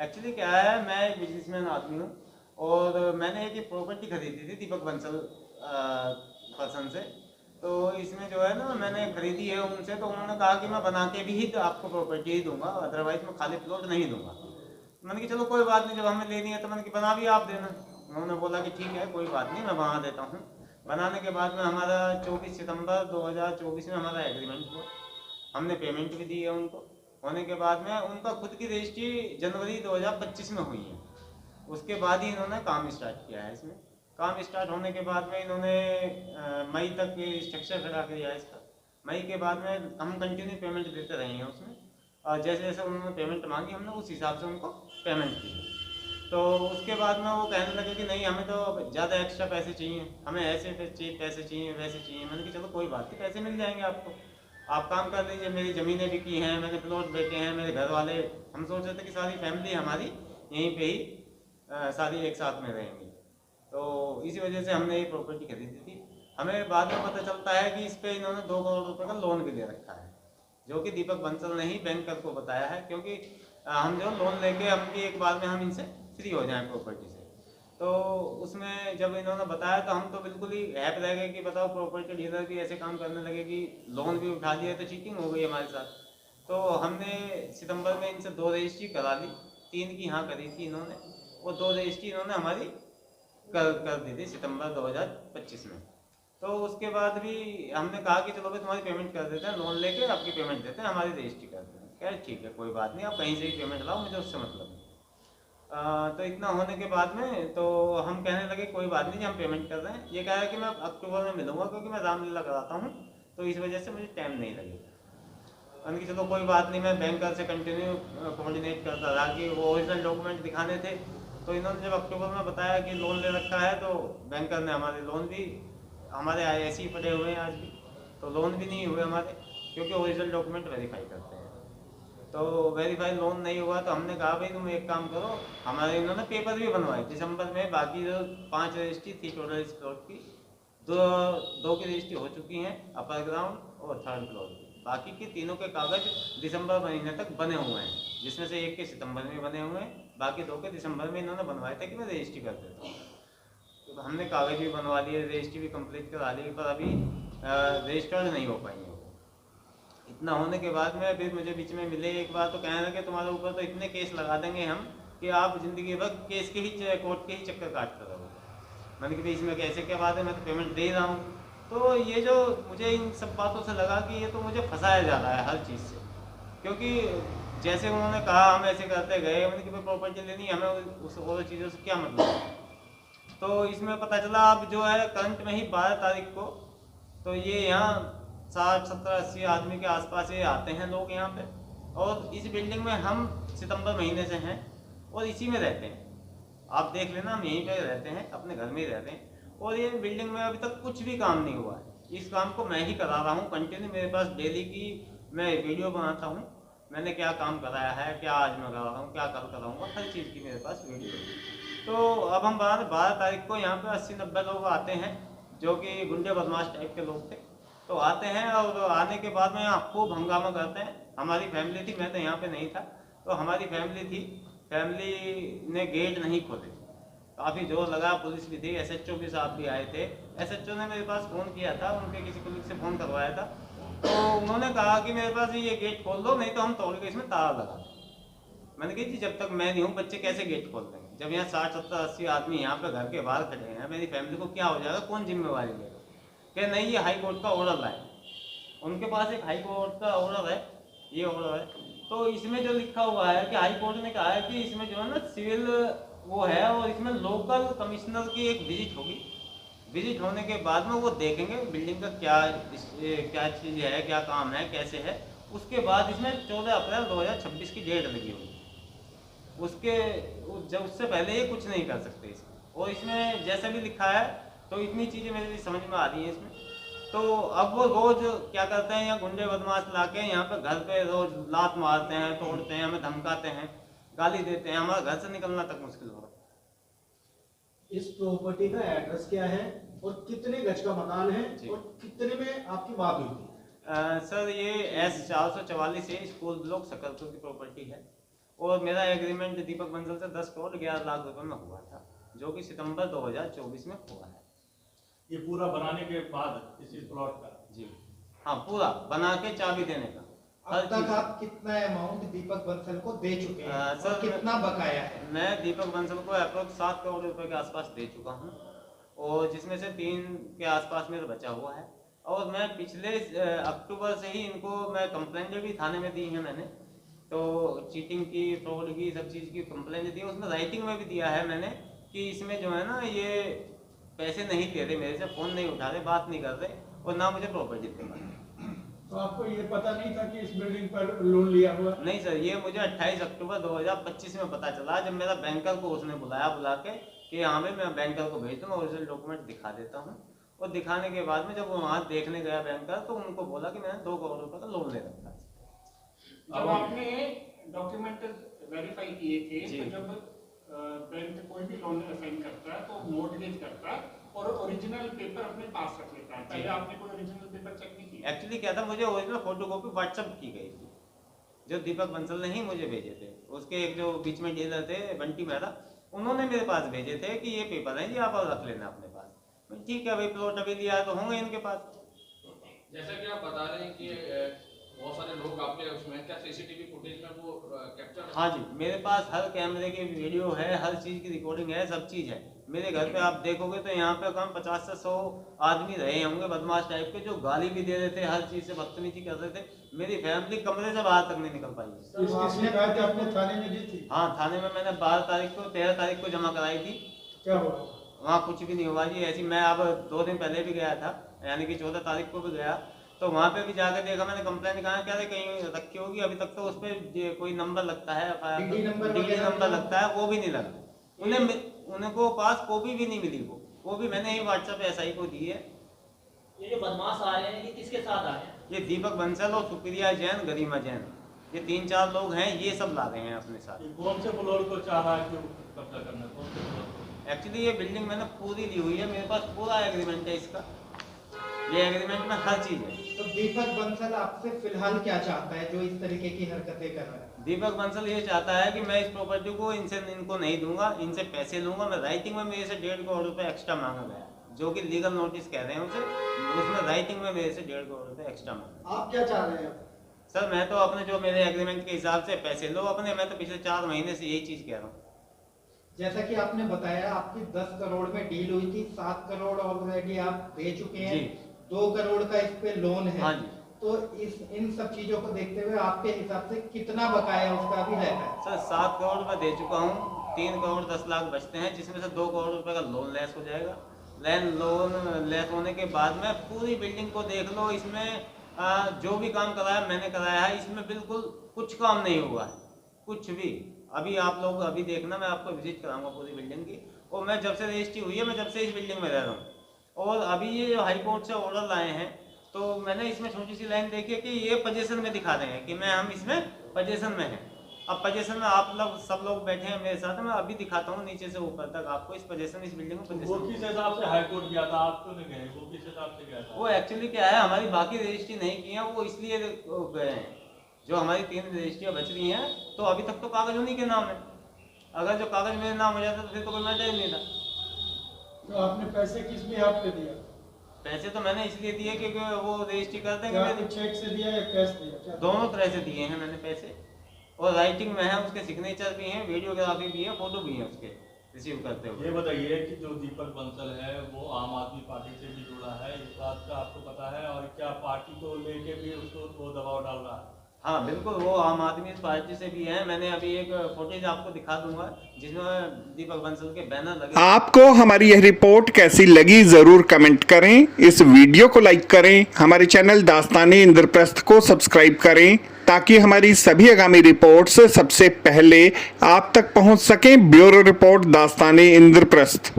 Actually क्या है, मैं एक बिजनेसमैन आदमी हूँ और मैंने एक प्रॉपर्टी खरीदी थी दीपक बंसल पर्सन से। तो इसमें जो है ना, मैंने खरीदी है उनसे, तो उन्होंने कहा कि मैं बना के भी ही तो आपको प्रॉपर्टी ही दूंगा, अदरवाइज मैं खाली प्लॉट नहीं दूंगा। मैंने कि चलो कोई बात नहीं, जब हमें लेनी है तो मैंने कि बना भी आप देना। उन्होंने बोला कि ठीक है कोई बात नहीं, मैं बना देता हूँ। बनाने के बाद में हमारा 24 सितंबर 2024 में हमारा एग्रीमेंट हुआ। हमने पेमेंट भी दी है उनको। होने के बाद में उनका खुद की रजिस्ट्री जनवरी 2025 में हुई है। उसके बाद ही इन्होंने काम स्टार्ट किया है इसमें। काम स्टार्ट होने के बाद में इन्होंने मई तक स्ट्रक्चर खड़ा किया है इसका। मई के बाद में हम कंटिन्यू पेमेंट देते रहे हैं उसमें, और जैसे जैसे उन्होंने पेमेंट मांगी हमने उस हिसाब से उनको पेमेंट की। तो उसके बाद में वो कहने लगे कि नहीं, हमें तो ज़्यादा एक्स्ट्रा पैसे चाहिए, हमें ऐसे पैसे चाहिए, वैसे चाहिए। मैंने कि चलो कोई बात नहीं, पैसे मिल जाएंगे आपको, आप काम कर लीजिए। मेरी ज़मीनें बिकी हैं, मैंने प्लॉट बेचे हैं, मेरे घर वाले, हम सोच रहे थे कि सारी फैमिली हमारी यहीं पे ही सारी एक साथ में रहेंगी। तो इसी वजह से हमने ये प्रॉपर्टी खरीदी थी। हमें बाद में पता चलता है कि इस पे इन्होंने 2 करोड़ रुपए का लोन भी ले रखा है, जो कि दीपक बंसल ने ही बैंकर को बताया है, क्योंकि हम जो लोन लेके हम भी एक बार में हम इनसे फ्री हो जाएं प्रॉपर्टी से। तो उसमें जब इन्होंने बताया तो हम तो बिल्कुल ही हैप रह गए कि बताओ, प्रॉपर्टी डीलर भी ऐसे काम करने लगे कि लोन भी उठा लिया, तो चीटिंग हो गई हमारे साथ। तो हमने सितंबर में इनसे 2 रजिस्ट्री करा ली, 3 की यहाँ करी थी इन्होंने, वो 2 रजिस्ट्री इन्होंने हमारी कर दी थी सितंबर 2025 में। तो उसके बाद भी हमने कहा कि चलो भाई तुम्हारी पेमेंट कर देते हैं, लोन लेके आपकी पेमेंट देते हैं, हमारी रजिस्ट्री कर देते हैं। कह ठीक है कोई बात नहीं, आप कहीं से भी पेमेंट लाओ, मुझे उससे मतलब नहीं। तो इतना होने के बाद में तो हम कहने लगे कोई बात नहीं, हम पेमेंट कर रहे हैं। ये कह रहा है कि मैं अक्टूबर में मिलूंगा, क्योंकि मैं रामलीला कराता हूँ, तो इस वजह से मुझे टाइम नहीं लगेगा। मैंने कि चलो कोई बात नहीं, मैं बैंकर से कंटिन्यू कोऑर्डिनेट करता रहा कि वो ओरिजिनल डॉक्यूमेंट दिखाने थे। तो इन्होंने जब अक्टूबर में बताया कि लोन ले रखा है, तो बैंकर ने हमारे लोन भी, हमारे ऐसे ही पड़े हुए हैं आज भी, तो लोन भी नहीं हुए हमारे, क्योंकि ओरिजिनल डॉक्यूमेंट वेरीफाई करते हैं। तो वेरीफाई लोन नहीं हुआ, तो हमने कहा भाई तुम एक काम करो, हमारे इन्होंने पेपर भी बनवाए दिसंबर में। बाकी जो 5 रजिस्ट्री थी टोटल इस प्लॉट की, दो दो की रजिस्ट्री हो चुकी हैं, अपर ग्राउंड और थर्ड फ्लोर की। बाकी के तीनों के कागज दिसंबर महीने तक बने हुए हैं, जिसमें से एक के सितंबर में बने हुए हैं, बाकी 2 के दिसंबर में इन्होंने बनवाए थे कि मैं रजिस्ट्री कर देता हूँ। तो हमने कागज भी बनवा लिए, रजिस्ट्री भी कंप्लीट करा ली, पर अभी रजिस्टर्ड नहीं हो पाई है। इतना होने के बाद में फिर मुझे बीच में मिले एक बार, तो कहने लगे तुम्हारे ऊपर तो इतने केस लगा देंगे हम कि आप ज़िंदगी भर केस के ही कोर्ट के ही चक्कर काटते रहोगे। मैंने कि भाई इसमें कैसे क्या बात है, मैं तो पेमेंट दे रहा हूँ। तो ये जो मुझे इन सब बातों से लगा कि ये तो मुझे फंसाया जा रहा है हर चीज़ से, क्योंकि जैसे उन्होंने कहा हम ऐसे करते गए। मैंने कि भाई प्रॉपर्टी लेनी है, हमें उस और चीज़ों से क्या मतलब है। तो इसमें पता चला अब जो है करंट में ही 12 तारीख को, तो ये यहाँ 60 70 80 आदमी के आसपास ये आते हैं लोग यहाँ पे, और इस बिल्डिंग में हम सितंबर महीने से हैं और इसी में रहते हैं। आप देख लेना, हम यहीं पे रहते हैं, अपने घर में ही रहते हैं, और ये बिल्डिंग में अभी तक कुछ भी काम नहीं हुआ है। इस काम को मैं ही करा रहा हूँ कंटिन्यू, मेरे पास डेली की मैं वीडियो बनाता हूँ, मैंने क्या काम कराया है, क्या आज मैं करा रहा हूँ, क्या कल कराऊँगा, हर चीज़ की मेरे पास वीडियो है। तो अब हम 12 तारीख को यहाँ पे 80 90 लोग आते हैं, जो कि गुंडे बदमाश टाइप के लोग थे। तो आते हैं और आने के बाद में यहाँ खूब हंगामा करते हैं। हमारी फैमिली थी, मैं तो यहाँ पे नहीं था, तो हमारी फैमिली थी, फैमिली ने गेट नहीं खोले, काफ़ी जोर लगा, पुलिस भी थी, एसएचओ भी साहब भी आए थे। एसएचओ ने मेरे पास फ़ोन किया था, उनके किसी कुलीग से फ़ोन करवाया था, तो उन्होंने कहा कि मेरे पास ये गेट खोल दो, नहीं तो हम तोड़ के इसमें ताला लगा दें। मैंने कही जी जब तक मैं नहीं हूँ बच्चे कैसे गेट खोल देंगे, जब यहाँ 60 70 80 आदमी यहाँ पे घर के बाहर खड़े हैं, मेरी फैमिली को क्या हो जाएगा, कौन जिम्मेवारी लेगा। क्या नहीं, ये हाई कोर्ट का ऑर्डर लाए, उनके पास एक हाई कोर्ट का ऑर्डर है, ये ऑर्डर है। तो इसमें जो लिखा हुआ है कि हाई कोर्ट ने कहा है कि इसमें जो है ना सिविल वो है, और इसमें लोकल कमिश्नर की एक विजिट होगी। विजिट होने के बाद में वो देखेंगे बिल्डिंग का क्या चीज़ है, क्या काम है, कैसे है। उसके बाद इसमें 14 अप्रैल 2026 की डेट लगी हुई है। उसके जब उससे पहले ये कुछ नहीं कर सकते इसमें, और इसमें जैसा भी लिखा है, तो इतनी चीज़ें मेरे लिए समझ में आ रही हैं इसमें। तो अब वो रोज क्या करते हैं, यहाँ गुंडे बदमाश ला के यहाँ पे घर पे रोज लात मारते हैं, तोड़ते हैं, हमें धमकाते हैं, गाली देते हैं, हमारा घर से निकलना तक मुश्किल हो रहा है। इस प्रॉपर्टी का एड्रेस क्या है और कितने गज का मकान है और कितने में आपकी बात हुई थी? सर ये S 444 स्कूल ब्लॉक सकलपुर की प्रॉपर्टी है, और मेरा एग्रीमेंट दीपक बंसल से 10 करोड़ 11 लाख रुपए में हुआ था, जो कि सितंबर 2024 में हुआ है। ये पूरा बनाने के बाद इस प्लॉट का? जी हाँ, पूरा बना के चाबी देने का। अब तक आप कितना अमाउंट दीपक बंसल को दे चुके हैं सर, और कितना बकाया है? मैं दीपक बंसल को अप्रोक्स 7 करोड़ रुपए के आसपास दे चुका हूँ, और जिसमें से 3 के आसपास मेरा बचा हुआ है। और मैं पिछले अक्टूबर से ही इनको मैं कंप्लेंट भी थाने में दी है मैंने, तो चीटिंग की, फ्रॉड की, सब चीज़ की कंप्लेंट दी है। उसमें राइटिंग में भी दिया है मैंने कि इसमें जो है ना, ये पैसे नहीं दे रहे मेरे से, फ़ोन नहीं उठा रहे, बात नहीं कर रहे, और ना मुझे प्रॉपर्टी दे रहे। तो आपको ये पता नहीं था कि इस बिल्डिंग पर लोन लिया हुआ? नहीं सर, ये मुझे 28 अक्टूबर 2025 में पता चला, जब मेरा बैंकर को उसने बुला के कि यहाँ पे मैं बैंकर को भेज दूँगा, ओरिजिनल डॉक्यूमेंट दिखा देता हूँ। और दिखाने के बाद में जब वो वहाँ देखने गया बैंकर, तो उनको बोला कि मैंने 2 करोड़ रुपए का लोन ले रखा है। जब आपने डॉक्यूमेंट वेरीफाई किए थे, तो जब बैंक कोई भी लोन असाइन करता है तो मॉर्गेज करता है और ओरिजिनल पेपर अपने पास रख लेता है। पहले आपने कोई ओरिजिनल पेपर चेक नहीं किया? एक्चुअली क्या था, मुझे ओरिजिनल फोटोकॉपी व्हाट्सएप की गई थी, जो दीपक बंसल ने ही मुझे भेजे थे। उसके एक जो बीच में डीलर थे बंटी मेहरा, उन्होंने मेरे पास भेजे थे कि ये पेपर है जी, आप रख लेना अपने पास। ठीक है भाई, प्लॉट अभी लिया है तो होंगे इनके पास। जैसा कि आप बता रहे हैं कि बहुत सारे लोग आपके उसमें, क्या सीसीटीवी फुटेज में वो कैप्चर? हाँ जी, मेरे पास हर कैमरे की वीडियो है, हर चीज़ की रिकॉर्डिंग है, सब चीज़ है। मेरे घर पे आप देखोगे तो यहाँ पे कम 50 से 100 आदमी रहे होंगे बदमाश टाइप के, जो गाली भी दे रहे थे, हर चीज़ से बदतमीजी कर रहे थे। मेरी फैमिली कमरे से बाहर तक नहीं निकल पाई। इसकी शिकायत आपने थाने में दी थी? हाँ, थाने में मैंने 12 तारीख को 13 तारीख को जमा कराई थी। क्या हुआ? वहाँ कुछ भी नहीं हुआ जी, ऐसी। मैं अब 2 दिन पहले भी गया था, यानी कि 14 तारीख को भी गया, तो वहाँ पे भी जाकर देखा मैंने, कंप्लेंट कहा क्या कहीं रखी होगी, अभी तक तो उस पर कोई नंबर लगता है, DD नंबर लगता है, वो भी नहीं लगा। उनको पास कॉपी भी नहीं मिली, वो भी मैंने ही व्हाट्सएप SI को दी है। ये जो बदमाश आ रहे हैं, ये किसके साथ आ रहे हैं? ये दीपक बंसल और सुप्रिया जैन, गरिमा जैन, ये 3-4 लोग हैं, ये सब ला रहे हैं अपने साथ। कौन से फ्लोर को चाह रहा है कि कब्जा करना? कौन से फ्लोर को? एक्चुअली ये बिल्डिंग मैंने पूरी ली हुई है, मेरे पास पूरा एग्रीमेंट है इसका, ये एग्रीमेंट में हर चीज है। तो दीपक बंसल आपसे फिलहाल क्या चाहता है जो इस तरीके की हरकतें कर रहा है? दीपक बंसल ये चाहता है कि मैं इस प्रॉपर्टी को इनको नहीं दूंगा, इनसे पैसे लूंगा। मैं राइटिंग में मेरे से 1.5 करोड़ रुपए एक्स्ट्रा मांगा गया, जो कि लीगल नोटिस कह रहे हैं उसे, उसमें राइटिंग में मेरे से 1.5 करोड़ रुपए एक्स्ट्रा मांगा। आप क्या चाह रहे हैं? सर, मैं तो अपने जो मेरे एग्रीमेंट के हिसाब से पैसे लो अपने, मैं तो पिछले 4 महीने से यही चीज कह रहा हूँ। जैसा कि आपने बताया आपकी 10 करोड़ में डील हुई थी, 7 करोड़ ऑलरेडी आप दे चुके हैं, 2 करोड़ का इस पे लोन है। हाँ जी। तो इन सब चीजों को देखते हुए आपके हिसाब से कितना बकाया उसका भी रहता है? सर, 7 करोड़ रुपए दे चुका हूँ, 3 करोड़ 10 लाख बचते हैं, जिसमें से 2 करोड़ रुपए का लोन लेस हो जाएगा। लोन लेस होने के बाद में पूरी बिल्डिंग को देख लो, इसमें जो भी काम कराया मैंने कराया है, इसमें बिल्कुल कुछ काम नहीं हुआ है, कुछ भी। अभी आप लोग अभी देखना, मैं आपको विजिट कराऊंगा पूरी बिल्डिंग की। और मैं जब से रजिस्ट्री हुई है, मैं जब से इस बिल्डिंग में रह रहा हूँ। और अभी ये हाई कोर्ट से ऑर्डर लाए हैं, तो मैंने इसमें छोटी सी लाइन देखी है कि ये पोजीशन में दिखा रहे हैं कि हम इसमें पोजीशन में हैं। अब पोजीशन में आप लोग सब लोग बैठे हैं मेरे साथ, मैं अभी दिखाता हूँ नीचे से ऊपर तक आपको इस पोजीशन, इस बिल्डिंग में वो पोजीशन। किस हिसाब से हाई कोर्ट गया था? आप क्यों नहीं गए? वो किस हिसाब से गया था? वो एक्चुअली क्या है, हमारी बाकी रजिस्ट्री नहीं की है, वो इसलिए गए हैं। जो हमारी 3 रजिस्ट्रियाँ बच रही हैं, तो अभी तक तो कागज उन्हीं के नाम है। अगर जो कागज मेरे नाम हो जाता तो फिर तो कोई मैटर ही नहीं था। तो आपने पैसे किस बिहाफ पे दिया? पैसे तो मैंने इसलिए दिए क्योंकि वो रजिस्ट्री कर देंगे मेरी। चेक से दिया या कैश दिया? दोनों तरह से दिए हैं मैंने पैसे, और राइटिंग में है, उसके सिग्नेचर भी हैं, वीडियोग्राफी भी है, फोटो भी है उसके रिसीव करते हुए। ये बताइए कि जो दीपक बंसल है वो आम आदमी पार्टी से भी जुड़ा है, इस बात का आपको पता है? और क्या पार्टी को लेके भी उसको वो दबाव डाल रहा है? हाँ बिल्कुल, वो आम आदमी पार्टी से भी है। मैंने अभी एक फुटेज आपको दिखा दूंगा जिसमें दीपक बंसल के बैनर लगे। आपको हमारी यह रिपोर्ट कैसी लगी जरूर कमेंट करें, इस वीडियो को लाइक करें, हमारे चैनल दास्ताने इंद्रप्रस्थ को सब्सक्राइब करें ताकि हमारी सभी आगामी रिपोर्ट्स सबसे पहले आप तक पहुंच सकें। ब्यूरो रिपोर्ट दास्ताने इंद्रप्रस्थ।